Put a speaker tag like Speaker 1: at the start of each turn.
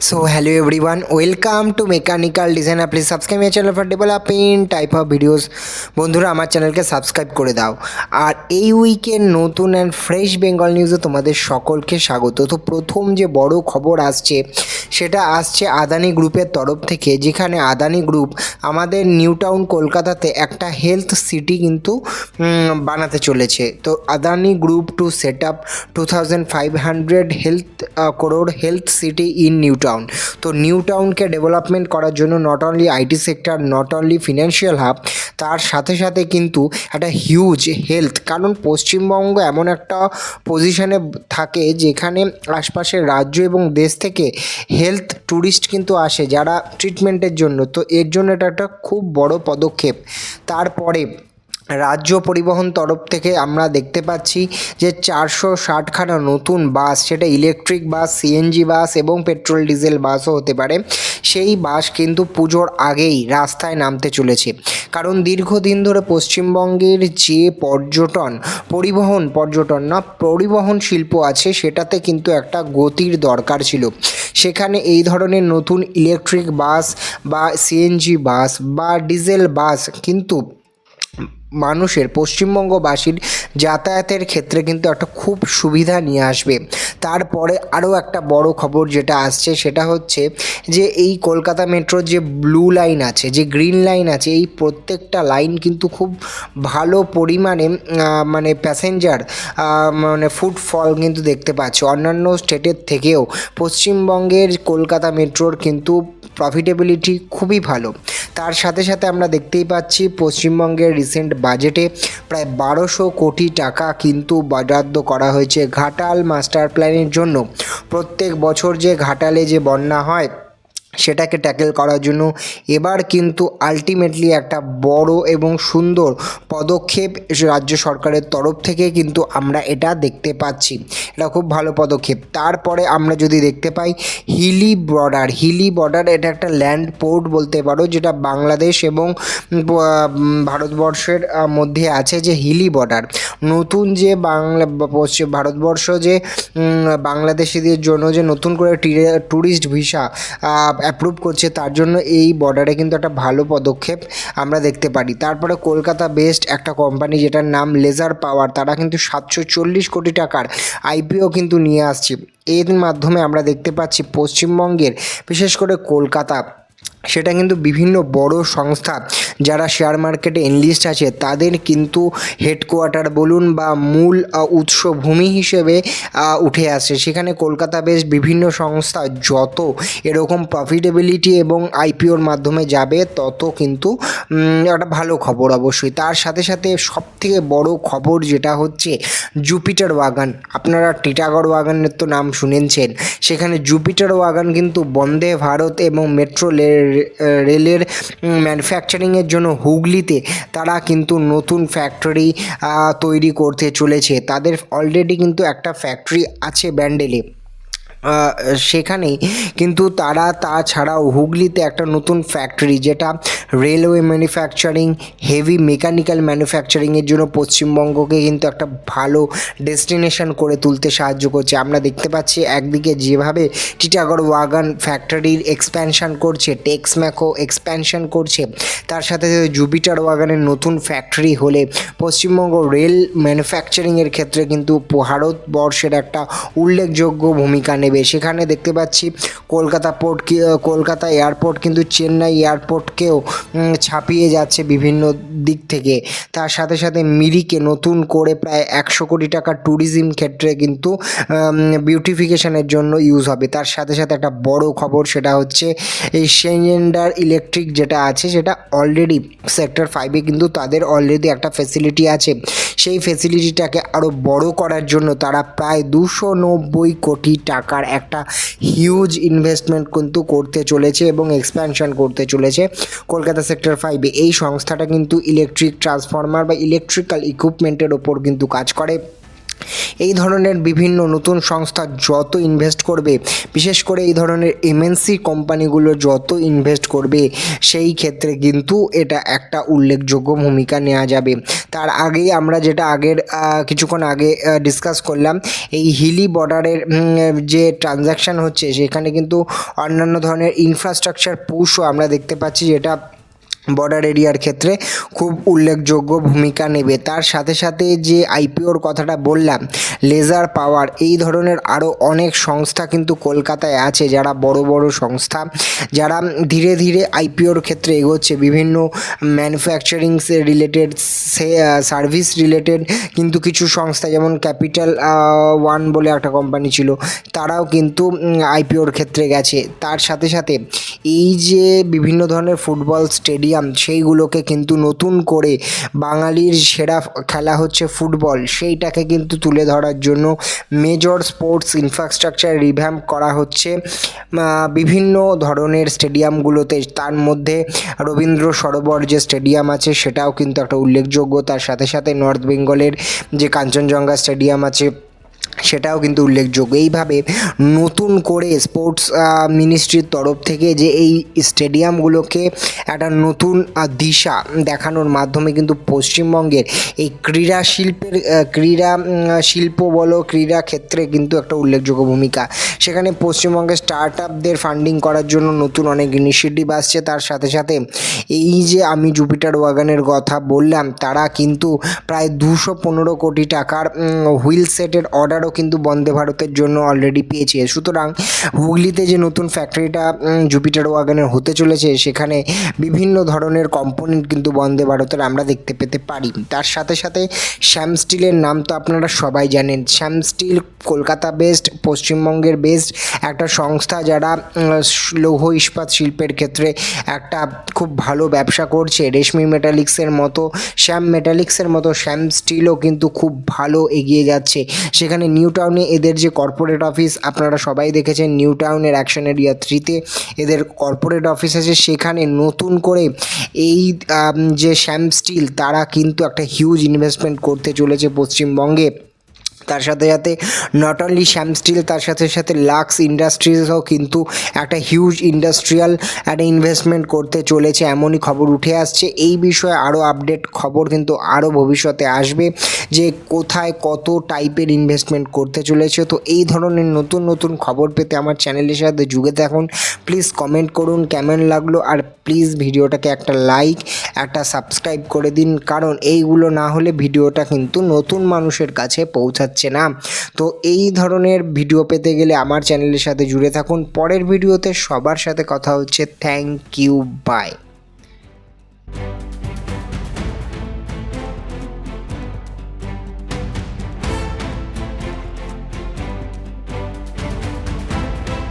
Speaker 1: So hello everyone, welcome to Mechanical Designer. Please subscribe my channel for developing type of videos. বন্ধুরা আমার চ্যানেলকে subscribe করে দাও। আর এই উইকের নতুন অ্যান্ড ফ্রেশ বেঙ্গল নিউজে তোমাদের সকলকে স্বাগত। তো প্রথম যে বড় খবর আসছে সেটা আসছে আদানি গ্রুপের তরফ থেকে, যেখানে আদানি গ্রুপ আমাদের নিউ টাউন কলকাতাতে একটা হেলথ সিটি কিন্তু বানাতে চলেছে। তো Adani group to set up 2500 crore health city in New Town. তো নিউ টাউনকে ডেভেলপমেন্ট করার জন্য not only IT sector, not only financial hub, তার সাথে সাথে কিন্তু একটা হিউজ হেলথ, কারণ পশ্চিমবঙ্গ এমন একটা পজিশনে থাকে যেখানে আশপাশের রাজ্য এবং দেশ থেকে হেলথ ট্যুরিস্ট কিন্তু আসে যারা ট্রিটমেন্টের জন্য। তো এর জন্য এটা একটা খুব বড় পদক্ষেপ। তারপরে রাজ্য পরিবহন তরফ থেকে আমরা দেখতে পাচ্ছি যে 460খানা নতুন বাস, সেটা ইলেকট্রিক বাস, সিএনজি বাস এবং পেট্রোল ডিজেল বাসও হতে পারে, সেই বাস কিন্তু পুজোর আগেই রাস্তায় নামতে চলেছে। কারণ দীর্ঘদিন ধরে পশ্চিমবঙ্গের যে পরিবহন শিল্প আছে সেটাতে কিন্তু একটা গতির দরকার ছিল। সেখানে এই ধরনের নতুন ইলেকট্রিক বাস বা সিএনজি বাস বা ডিজেল বাস কিন্তু মানুষের, পশ্চিমবঙ্গবাসীর যাতায়াতের ক্ষেত্রে কিন্তু একটা খুব সুবিধা নিয়ে আসবে। তারপরে আরও একটা বড় খবর যেটা আসছে সেটা হচ্ছে যে এই কলকাতা মেট্রোর যে ব্লু লাইন আছে, যে গ্রিন লাইন আছে, এই প্রত্যেকটা লাইন কিন্তু খুব ভালো পরিমাণে মানে প্যাসেঞ্জার ফুটফল কিন্তু দেখতে পাচ্ছে। অন্যান্য স্টেটের থেকেও পশ্চিমবঙ্গের কলকাতা মেট্রোর কিন্তু প্রফিটেবিলিটি খুবই ভালো। তার সাথে সাথে আমরা দেখতেই পাচ্ছি পশ্চিমবঙ্গের রিসেন্ট বাজেটে প্রায় 1200 কোটি টাকা কিন্তু বরাদ্দ করা হয়েছে ঘাটাল মাস্টার প্ল্যানের জন্য। প্রত্যেক বছর যে ঘাটালে যে বন্যা হয় সেটাকে ট্যাকেল করার জন্য এবার কিন্তু আলটিমেটলি একটা বড় এবং সুন্দর পদক্ষেপ রাজ্য সরকারের তরফ থেকে কিন্তু আমরা এটা দেখতে পাচ্ছি। এটা খুব ভালো পদক্ষেপ। তারপরে আমরা যদি দেখতে পাই হিলি বর্ডার, এটা একটা ল্যান্ড পোর্ট বলতে পারো, যেটা বাংলাদেশ এবং ভারতবর্ষের মধ্যে আছে, যে হিলি বর্ডার। নতুন যে পশ্চিম ভারতবর্ষ যে বাংলাদেশিদের জন্য যে নতুন করে ট্যুরিস্ট ভিসা অ্যাপ্রুভ করছে, তার জন্য এই বর্ডারে কিন্তু একটা ভালো পদক্ষেপ আমরা দেখতে পারি। তারপরে কলকাতা বেসড একটা কোম্পানি যেটার নাম লেজার পাওয়ার, তারা কিন্তু 740 কোটি টাকার আইপিও কিন্তু নিয়ে আসছে। এর মাধ্যমে আমরা দেখতে পাচ্ছি পশ্চিমবঙ্গের, বিশেষ করে কলকাতা, সেটা কিন্তু বিভিন্ন বড় সংস্থা যারা শেয়ার মার্কেটে এনলিস্ট আছে তাদের কিন্তু হেডকোয়ার্টার বলুন বা মূল উৎসভূমি হিসেবে উঠে আসে। সেখানে কলকাতা বেশ বিভিন্ন সংস্থা যত এরকম প্রফিটেবিলিটি এবং আইপিওর মাধ্যমে যাবে তত কিন্তু একটা ভালো খবর অবশ্যই। তার সাথে সাথে সবথেকে বড় খবর যেটা হচ্ছে জুপিটার ওয়াগন। আপনারা টিটাগড় ওয়াগনের তো নাম শুনেছেন, সেখানে জুপিটার ওয়াগন কিন্তু বন্দে ভারত এবং মেট্রো রেলের ম্যানুফ্যাকচারিংয়ের জন্য হুগলিতে তারা কিন্তু নতুন ফ্যাক্টরি তৈরি করতে চলেছে। তাদের অলরেডি কিন্তু একটা ফ্যাক্টরি আছে ব্যান্ডেলে, সেখানেই কিন্তু তারা তাছাড়াও হুগলিতে একটা নতুন ফ্যাক্টরি, যেটা রেলওয়ে ম্যানুফ্যাকচারিং, হেভি মেকানিক্যাল ম্যানুফ্যাকচারিংয়ের জন্য পশ্চিমবঙ্গকে কিন্তু একটা ভালো ডেস্টিনেশন করে তুলতে সাহায্য করছে। আমরা দেখতে পাচ্ছি একদিকে যেভাবে টিটাগড় ওয়াগন ফ্যাক্টরির এক্সপ্যানশন করছে, টেক্সম্যাকও এক্সপ্যানশন করছে, তার সাথে সাথে জুপিটার ওয়াগনের নতুন ফ্যাক্টরি হলে পশ্চিমবঙ্গ রেল ম্যানুফ্যাকচারিংয়ের ক্ষেত্রে কিন্তু ভারতবর্ষের একটা উল্লেখযোগ্য ভূমিকা নেবে। সেখানে দেখতে পাচ্ছি কলকাতা এয়ারপোর্ট কিন্তু চেন্নাই এয়ারপোর্টকেও ছাপিয়ে যাচ্ছে বিভিন্ন দিক থেকে। তার সাথে সাথে মিরিকে নতুন করে প্রায় 100 কোটি টাকা ট্যুরিজম ক্ষেত্রে কিন্তু বিউটিফিকেশনের জন্য ইউজ হবে। তার সাথে সাথে একটা বড় খবর, সেটা হচ্ছে এই সেঞ্জেন্ডার ইলেকট্রিক যেটা আছে, সেটা অলরেডি সেক্টর 5-এ কিন্তু তাদের অলরেডি একটা ফেসিলিটি আছে। সেই ফেসিলিটিটাকে আরও বড় করার জন্য তারা প্রায় 290 কোটি টাকার একটা হিউজ ইনভেস্টমেন্ট কিন্তু করতে চলেছে এবং এক্সপ্যানশন করতে চলেছে কলকাতা সেক্টর 5-এ। এই সংস্থাটা কিন্তু ইলেকট্রিক ট্রান্সফরমার বা ইলেকট্রিক্যাল ইকুইপমেন্টের ওপর কিন্তু কাজ করে। এই ধরনের বিভিন্ন নতুন সংস্থা যত ইনভেস্ট করবে, বিশেষ করে এই ধরনের এমএনসি কোম্পানিগুলো যত ইনভেস্ট করবে, সেই ক্ষেত্রে কিন্তু এটা একটা উল্লেখযোগ্য ভূমিকা নেওয়া যাবে। তার আগেই আমরা যেটা কিছুক্ষণ আগে ডিসকাস করলাম, এই হিলি বর্ডারের যে ট্রানজ্যাকশান হচ্ছে সেখানে কিন্তু অন্যান্য ধরনের ইনফ্রাস্ট্রাকচার পুশও আমরা দেখতে পাচ্ছি, যেটা বর্ডার এরিয়ার ক্ষেত্রে খুব উল্লেখযোগ্য ভূমিকা নেবে। তার সাথে সাথে যে আইপিওর কথাটা বললাম, লেজার পাওয়ার, এই ধরনের আরও অনেক সংস্থা কিন্তু কলকাতায় আছে, যারা বড় বড় সংস্থা, যারা ধীরে ধীরে আইপিওর ক্ষেত্রে এগোচ্ছে। বিভিন্ন ম্যানুফ্যাকচারিং রিলেটেড, সার্ভিস রিলেটেড কিন্তু কিছু সংস্থা, যেমন ক্যাপিটাল ওয়ান বলে একটা কোম্পানি ছিল, তারাও কিন্তু আইপিওর ক্ষেত্রে গেছে। তার সাথে সাথে এই যে বিভিন্ন ধরনের ফুটবল স্টেডিয়াম, সেইগুলোকে কিন্তু নতুন করে, বাঙালির সেরা খেলা হচ্ছে ফুটবল, সেইটাকে কিন্তু তুলে ধরার জন্য মেজর স্পোর্টস ইনফ্রাস্ট্রাকচার রিভ্যাম্প করা হচ্ছে বিভিন্ন ধরনের স্টেডিয়ামগুলোতে। তার মধ্যে রবীন্দ্র সরোবর যে স্টেডিয়াম আছে সেটাও কিন্তু একটা উল্লেখযোগ্য। তার সাথে সাথে নর্থ বেঙ্গলের যে কাঞ্চনজঙ্ঘা স্টেডিয়াম আছে সেটাও কিন্তু উল্লেখযোগ্য। এইভাবে নতুন করে স্পোর্টস মিনিস্ট্রির তরফ থেকে যে এই স্টেডিয়ামগুলোকে একটা নতুন দিশা দেখানোর মাধ্যমে কিন্তু পশ্চিমবঙ্গের এই ক্রীড়া শিল্প বলো, ক্রীড়া ক্ষেত্রে কিন্তু একটা উল্লেখযোগ্য ভূমিকা। সেখানে পশ্চিমবঙ্গের স্টার্ট আপদের ফান্ডিং করার জন্য নতুন অনেক ইনিশিয়েটিভ আসছে। তার সাথে সাথে এই যে আমি জুপিটার ওয়াগনের কথা বললাম, তারা কিন্তু প্রায় 215 কোটি টাকার হুইল সেটের অর্ডারও কিন্তু বন্দে ভারতের জন্য অলরেডি পেয়েছে। সুতরাং হুগলিতে যে নতুন ফ্যাক্টরিটা জুপিটার ওয়াগনের হতে চলেছে, সেখানে বিভিন্ন ধরনের কম্পোনেন্ট কিন্তু বন্দে ভারতের আমরা দেখতে পেতে পারি। তার সাথে সাথে শ্যাম স্টিলের নাম তো আপনারা সবাই জানেন। শ্যাম স্টিল কলকাতা বেসড, পশ্চিমবঙ্গের বেসড একটা সংস্থা, যারা লৌহ ইস্পাত শিল্পের ক্ষেত্রে একটা খুব ভালো ব্যবসা করছে। রেশমি মেটালিক্সের মতো, শ্যাম মেটালিক্সের মতো শ্যাম স্টিলও কিন্তু খুব ভালো এগিয়ে যাচ্ছে। সেখানে নিউ টাউনে এদের যে কর্পোরেট অফিস, আপনারা সবাই দেখেছেন, নিউ টাউনের অ্যাকশন এরিয়া 3-তে এদের কর্পোরেট অফিস আছে। সেখানে নতুন করে এই যে শ্যাম স্টিল, তারা কিন্তু একটা হিউজ ইনভেস্টমেন্ট করতে চলেছে পশ্চিমবঙ্গে। তার সাথে সাথে নট অনলি শ্যাম স্টিল, তার সাথে সাথে লাক্স ইন্ডাস্ট্রিজও কিন্তু একটা হিউজ ইন্ডাস্ট্রিয়াল একটা ইনভেস্টমেন্ট করতে চলেছে, এমনই খবর উঠে আসছে। এই বিষয়ে আরও আপডেট খবর কিন্তু আরও ভবিষ্যতে আসবে, যে কোথায় কত টাইপের ইনভেস্টমেন্ট করতে চলেছে। তো এই ধরনের নতুন নতুন খবর পেতে আমার চ্যানেলের সাথে যুগে থাকুন। প্লিজ কমেন্ট করুন কেমন লাগলো, আর প্লিজ ভিডিওটাকে একটা লাইক, একটা সাবস্ক্রাইব করে দিন, কারণ এইগুলো না হলে ভিডিওটা কিন্তু নতুন মানুষের কাছে পৌঁছাচ্ছে না। তো এই ধরনের ভিডিও পেতে গেলে আমার চ্যানেলের সাথে জুড়ে থাকুন। পরের ভিডিওতে সবার সাথে কথা হচ্ছে। Thank you, by.